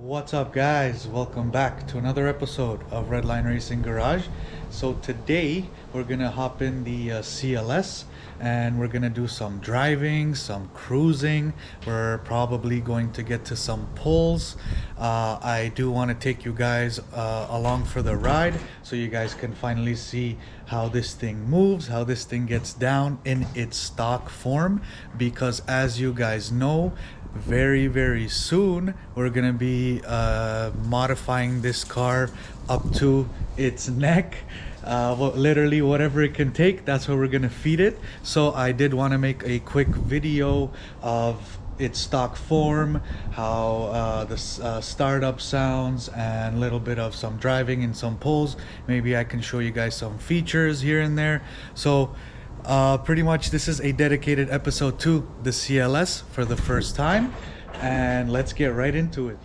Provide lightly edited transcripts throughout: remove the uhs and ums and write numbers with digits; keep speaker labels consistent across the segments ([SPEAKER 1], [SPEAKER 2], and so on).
[SPEAKER 1] What's up, guys? Welcome back to another episode of Redline Racing Garage. So today we're gonna hop in the CLS and we're gonna do some driving, some cruising. We're probably going to get to some pulls. I do want to take you guys along for the ride so you guys can finally see how this thing moves, how this thing gets down in its stock form, because as you guys know, very soon we're gonna be modifying this car up to its neck. Literally whatever it can take, that's what we're gonna feed it. So I did want to make a quick video of its stock form, how the startup sounds, and a little bit of some driving and some pulls. Maybe I can show you guys some features here and there. So pretty much this is a dedicated episode to the CLS for the first time, and let's get right into it.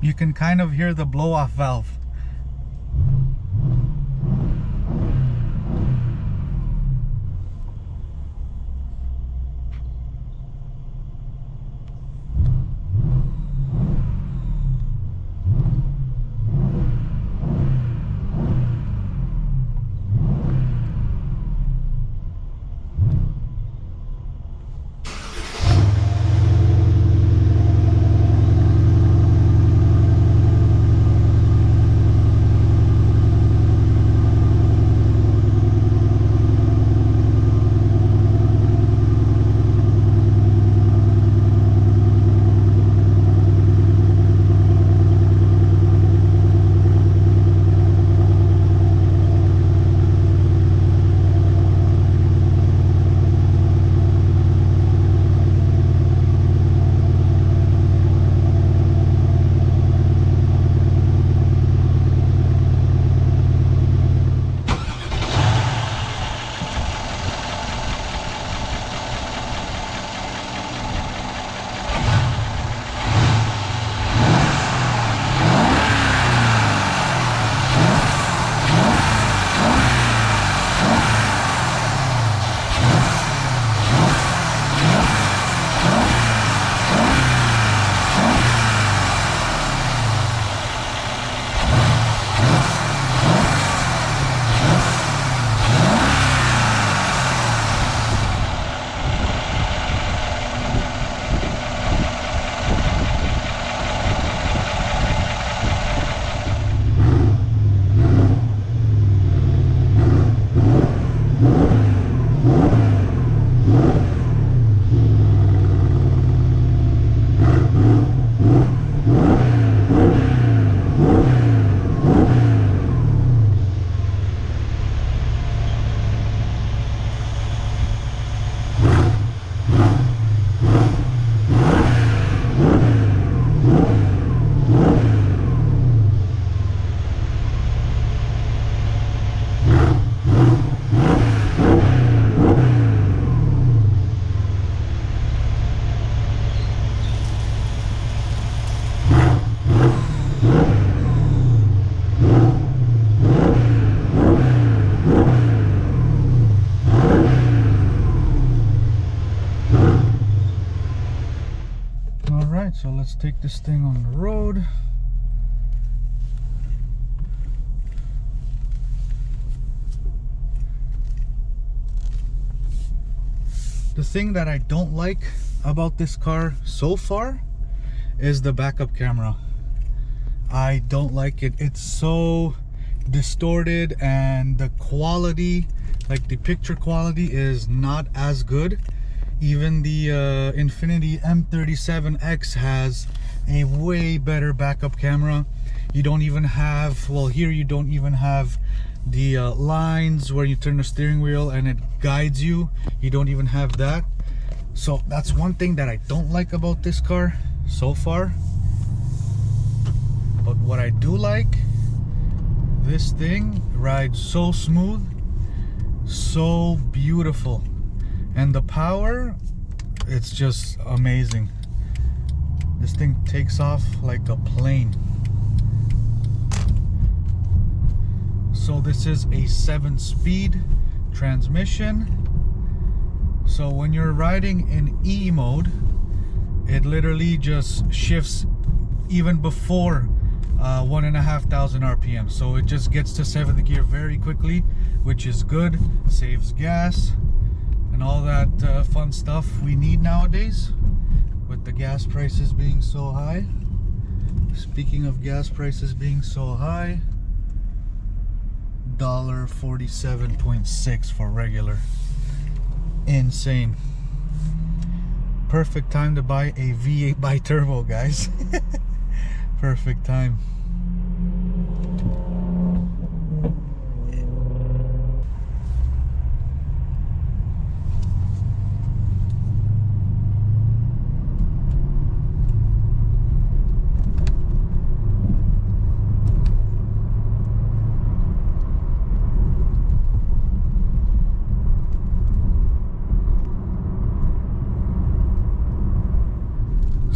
[SPEAKER 1] You can kind of hear the blow-off valve. So let's take this thing on the road. The thing that I don't like about this car so far is the backup camera. I don't like it. It's so distorted, and the quality, like the picture quality, is not as good. Even the Infiniti M37X has a way better backup camera. You don't even have, well, here you don't even have the lines where you turn the steering wheel and it guides you. You don't even have that. So that's one thing that I don't like about this car so far. But what I do like, this thing rides so smooth, so beautiful, and the power, it's just amazing. This thing takes off like a plane. So this is a 7-speed transmission. So when you're riding in E mode, it literally just shifts even before 1,500 RPM. So it just gets to 7th gear very quickly, which is good, saves gas and all that fun stuff we need nowadays with the gas prices being so high. Speaking of gas prices being so high, $1.47.6 for regular. Insane. Perfect time to buy a V8 bi-turbo, guys. Perfect time.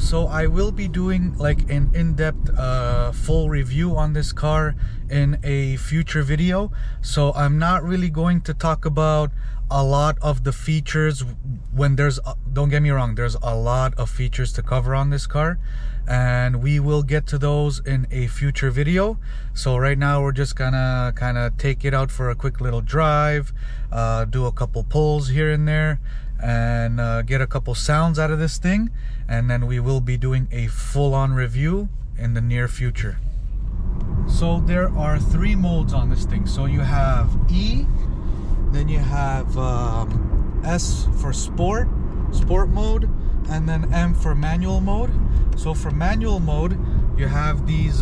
[SPEAKER 1] So I will be doing like an in-depth full review on this car in a future video. So I'm not really going to talk about a lot of the features when there's, don't get me wrong, there's a lot of features to cover on this car, and we will get to those in a future video. So right now we're just gonna kind of take it out for a quick little drive, do a couple pulls here and there, and get a couple sounds out of this thing, and then we will be doing a full-on review in the near future. So there are 3 modes on this thing. So you have E, then you have S for sport mode, and then M for manual mode. So for manual mode, you have these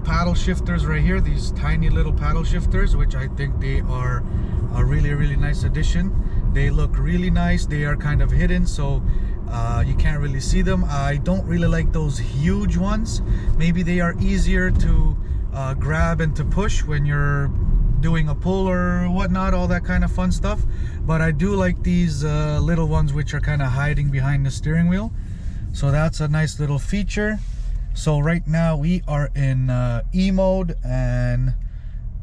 [SPEAKER 1] paddle shifters right here, these tiny little paddle shifters, which I think they are a really nice addition. They look really nice. They are kind of hidden, so you can't really see them. I don't really like those huge ones. Maybe they are easier to grab and to push when you're doing a pull or whatnot, all that kind of fun stuff. But I do like these little ones which are kind of hiding behind the steering wheel. So that's a nice little feature. So right now we are in E mode, and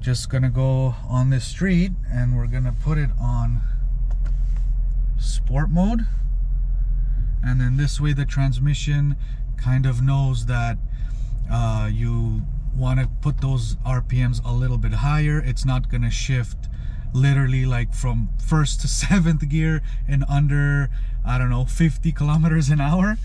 [SPEAKER 1] just gonna go on this street and we're gonna put it on sport mode, and then this way the transmission kind of knows that you want to put those RPMs a little bit higher. It's not gonna shift literally like from 1st to 7th gear in under, I don't know, 50 kilometers an hour.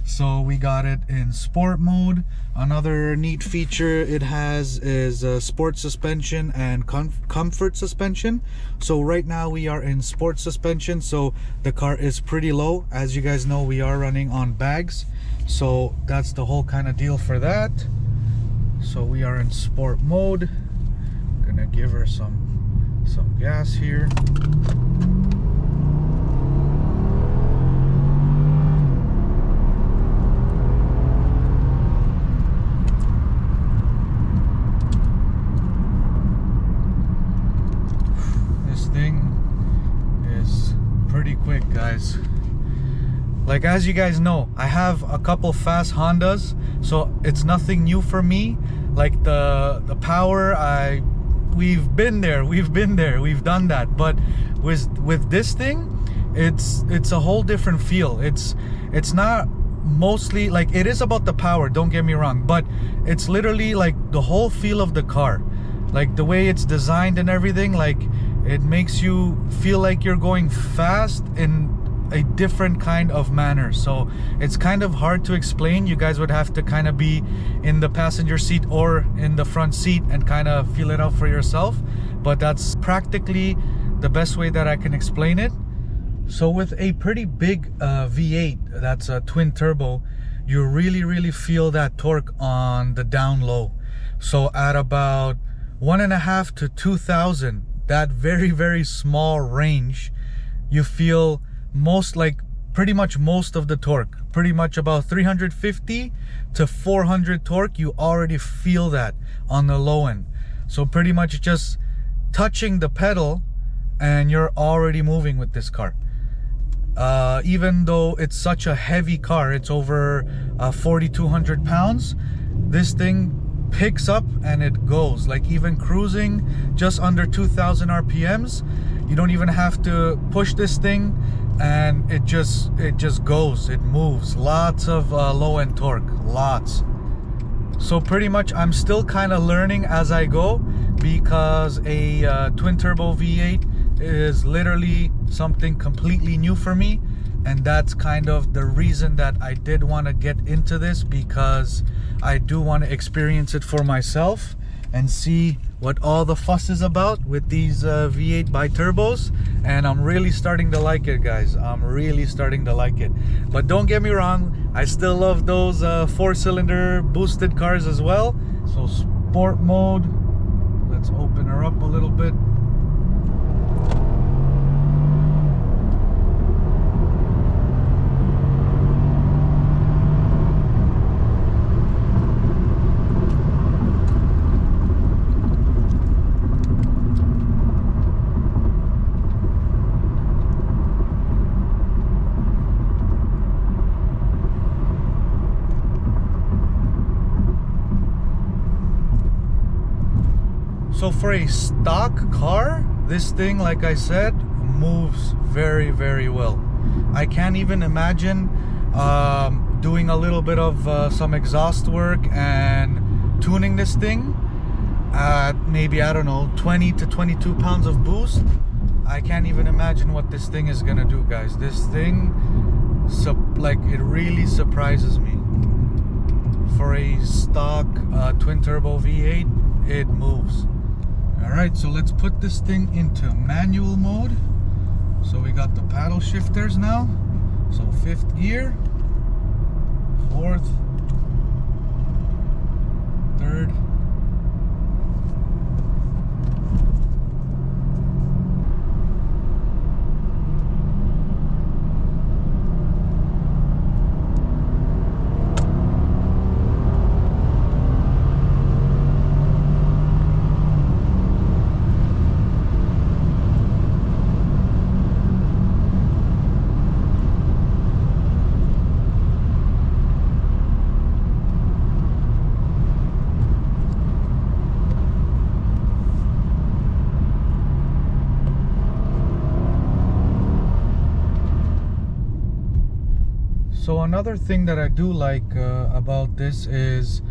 [SPEAKER 1] So we got it in sport mode. Another neat feature it has is sport suspension and comfort suspension. So right now we are in sport suspension, so the car is pretty low. As you guys know, we are running on bags, so that's the whole kind of deal for that. So we are in sport mode. Gonna give her some gas here. Quick, guys. Like, as you guys know, I have a couple fast Hondas, so it's nothing new for me. Like the power, we've been there, we've done that. But with this thing, it's a whole different feel. It's not mostly like, it is about the power, don't get me wrong, but it's literally like the whole feel of the car, like the way it's designed and everything. Like, it makes you feel like you're going fast in a different kind of manner. So it's kind of hard to explain. You guys would have to kind of be in the passenger seat or in the front seat and kind of feel it out for yourself. But that's practically the best way that I can explain it. So with a pretty big V8 that's a twin turbo, you really feel that torque on the down low. So at about 1.5 to 2,000, that very small range, you feel pretty much most of the torque. Pretty much about 350 to 400 torque, you already feel that on the low end. So pretty much just touching the pedal and you're already moving with this car. Even though it's such a heavy car, it's over 4,200 pounds, this thing picks up and it goes. Like even cruising just under 2,000 RPMs, you don't even have to push this thing, and it just goes, it moves. Lots of low-end torque, lots. So pretty much I'm still kind of learning as I go, because a twin turbo V8 is literally something completely new for me, and that's kind of the reason that I did want to get into this, because I do want to experience it for myself and see what all the fuss is about with these V8 biturbos. And I'm really starting to like it, guys. I'm really starting to like it. But don't get me wrong, I still love those 4-cylinder boosted cars as well. So sport mode, let's open her up a little bit. So for a stock car, this thing, like I said, moves very well. I can't even imagine doing a little bit of some exhaust work and tuning this thing at maybe, I don't know, 20 to 22 pounds of boost. I can't even imagine what this thing is gonna do, guys. This thing, it really surprises me. For a stock twin turbo V8, it moves. Alright, so let's put this thing into manual mode. So we got the paddle shifters now. So 5th gear, 4th, 3rd, So another thing that I do like about this is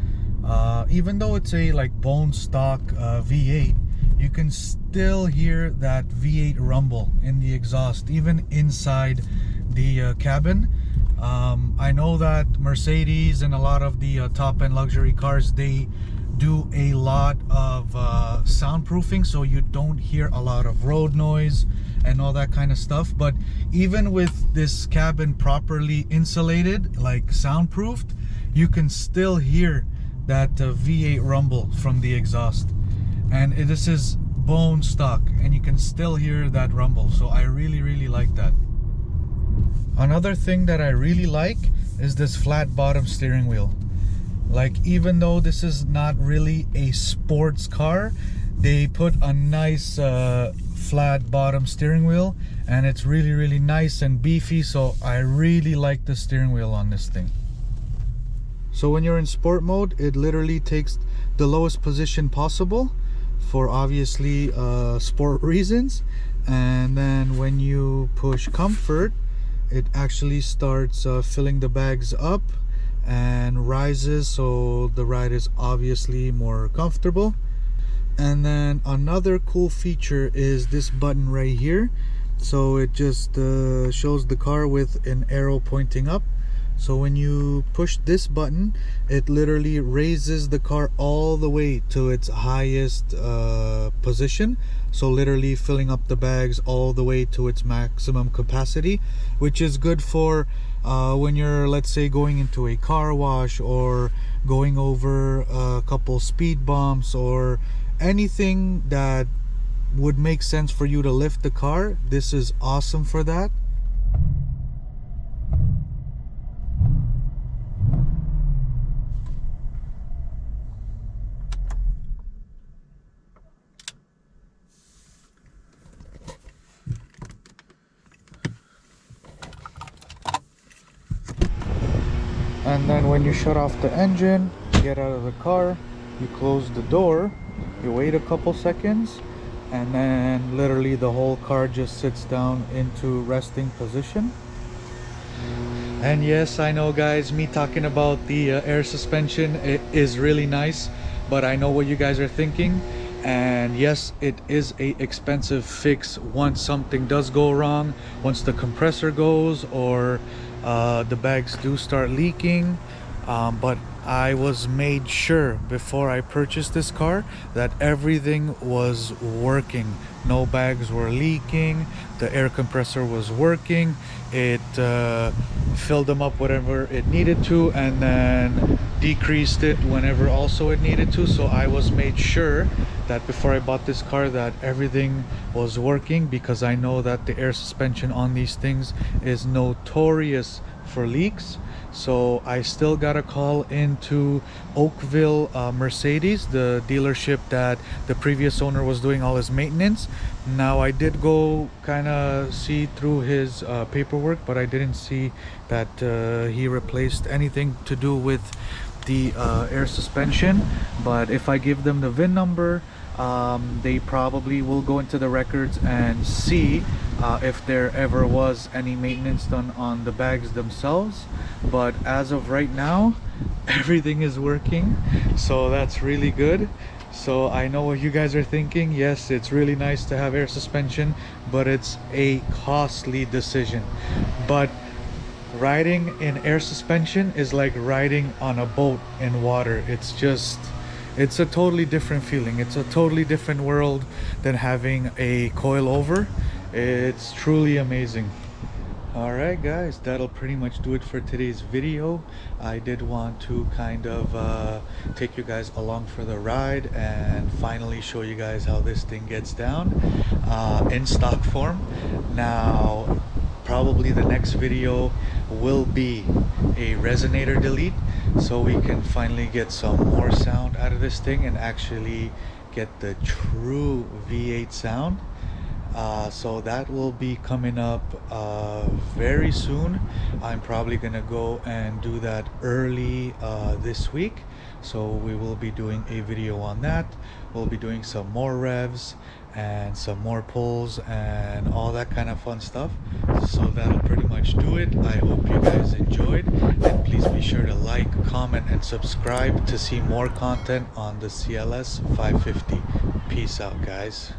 [SPEAKER 1] even though it's a bone stock V8, you can still hear that V8 rumble in the exhaust, even inside the cabin. I know that Mercedes and a lot of the top-end luxury cars, they do a lot of soundproofing, so you don't hear a lot of road noise and all that kind of stuff. But even with this cabin properly insulated, soundproofed, you can still hear that V8 rumble from the exhaust. And this is bone stock, and you can still hear that rumble. So I really like that. Another thing that I really like is this flat bottom steering wheel. Even though this is not really a sports car, they put a nice flat bottom steering wheel, and it's really nice and beefy. So I really like the steering wheel on this thing. So when you're in sport mode, it literally takes the lowest position possible for obviously sport reasons, and then when you push comfort, it actually starts filling the bags up and rises, so the ride is obviously more comfortable. And then another cool feature is this button right here. So it just shows the car with an arrow pointing up. So when you push this button, it literally raises the car all the way to its highest position. So literally filling up the bags all the way to its maximum capacity, which is good for when you're, let's say, going into a car wash or going over a couple speed bumps or anything that would make sense for you to lift the car. This is awesome for that. And then when you shut off the engine, get out of the car, you close the door, you wait a couple seconds, and then literally the whole car just sits down into resting position. And yes, I know guys, me talking about the air suspension, it is really nice, but I know what you guys are thinking. And yes, it is a expensive fix once something does go wrong, once the compressor goes or the bags do start leaking. But I was made sure before I purchased this car that everything was working. No bags were leaking, the air compressor was working, it filled them up whatever it needed to, and then decreased it whenever also it needed to. So I was made sure that before I bought this car that everything was working, because I know that the air suspension on these things is notorious for leaks. So I still got a call into Oakville Mercedes, the dealership that the previous owner was doing all his maintenance. Now I did go kind of see through his paperwork, but I didn't see that he replaced anything to do with the air suspension. But if I give them the VIN number, they probably will go into the records and see if there ever was any maintenance done on the bags themselves. But as of right now, everything is working, so that's really good. So I know what you guys are thinking. Yes, it's really nice to have air suspension, but it's a costly decision. But riding in air suspension is like riding on a boat in water. It's a totally different feeling. It's a totally different world than having a coilover. It's truly amazing. Alright guys, that'll pretty much do it for today's video. I did want to kind of take you guys along for the ride and finally show you guys how this thing gets down in stock form. Now probably the next video will be a resonator delete, so we can finally get some more sound out of this thing and actually get the true V8 sound. So that will be coming up very soon. I'm probably gonna go and do that early this week, so we will be doing a video on that. We'll be doing some more revs and some more pulls and all that kind of fun stuff. So that'll pretty much do it. I hope you guys enjoyed, and please be sure to like, comment, and subscribe to see more content on the CLS 550. Peace out guys.